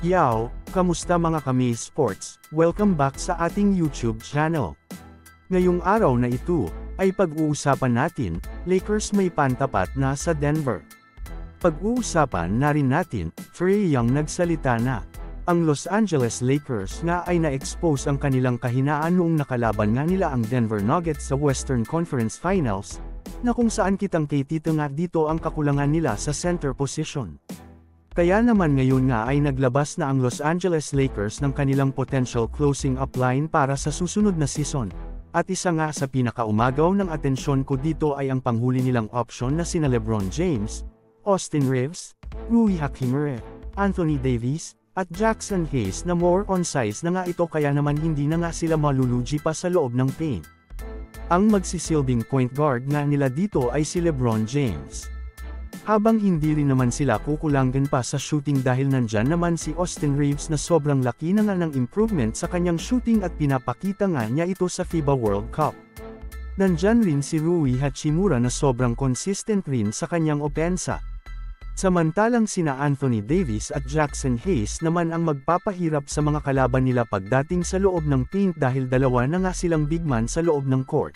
Yo, kamusta mga kami sports? Welcome back sa ating YouTube channel. Ngayong araw na ito, ay pag-uusapan natin, Lakers may pantapat na sa Denver. Pag-uusapan na rin natin, Trae Young nagsalita na. Ang Los Angeles Lakers nga ay na-expose ang kanilang kahinaan noong nakalaban nga nila ang Denver Nuggets sa Western Conference Finals, na kung saan kitang kitita nga dito ang kakulangan nila sa center position. Kaya naman ngayon nga ay naglabas na ang Los Angeles Lakers ng kanilang potential closing up line para sa susunod na season. At isa nga sa pinakaumagaw ng atensyon ko dito ay ang panghuli nilang option na sina LeBron James, Austin Reeves, Rui Hachimura, Anthony Davis, at Jackson Hayes na more on size na nga ito kaya naman hindi na nga sila malulugi pa sa loob ng paint. Ang magsisilbing point guard nga nila dito ay si LeBron James. Habang hindi rin naman sila kukulangan pa sa shooting dahil nandyan naman si Austin Reeves na sobrang laki na nga ng improvement sa kanyang shooting at pinapakita nga niya ito sa FIBA World Cup. Nandyan rin si Rui Hachimura na sobrang consistent rin sa kanyang opensa. Samantalang sina Anthony Davis at Jackson Hayes naman ang magpapahirap sa mga kalaban nila pagdating sa loob ng paint dahil dalawa na nga silang big man sa loob ng court.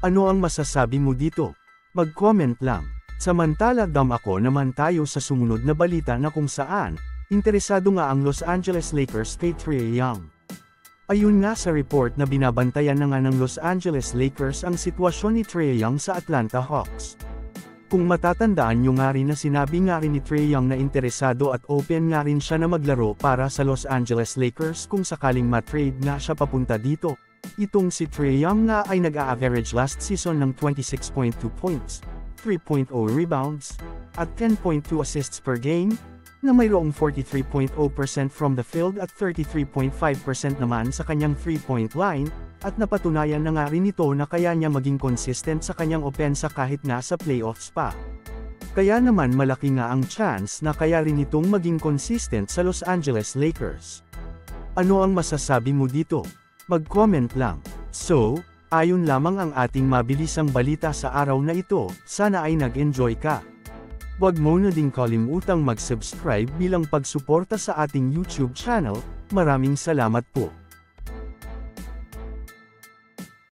Ano ang masasabi mo dito? Mag-comment lang. Samantala ako naman tayo sa sumunod na balita na kung saan, interesado nga ang Los Angeles Lakers kay Trae Young. Ayun nga sa report na binabantayan na nga ng Los Angeles Lakers ang sitwasyon ni Trae Young sa Atlanta Hawks. Kung matatandaan nyo nga rin na sinabi nga rin ni Trae Young na interesado at open nga rin siya na maglaro para sa Los Angeles Lakers kung sakaling matrade nga siya papunta dito. Itong si Trae Young nga ay nag-a-average last season ng 26.2 points. 3.0 rebounds, at 10.2 assists per game, na mayroong 43.0% from the field at 33.5% naman sa kanyang 3-point line, at napatunayan na nga rin ito na kaya niya maging consistent sa kanyang opensa kahit nasa playoffs pa. Kaya naman malaki nga ang chance na kaya rin itong maging consistent sa Los Angeles Lakers. Ano ang masasabi mo dito? Mag-comment lang. So, ayon lamang ang ating mabilisang balita sa araw na ito, sana ay nag-enjoy ka. Huwag mo na ding kalimutang mag-subscribe bilang pagsuporta sa ating YouTube channel, maraming salamat po.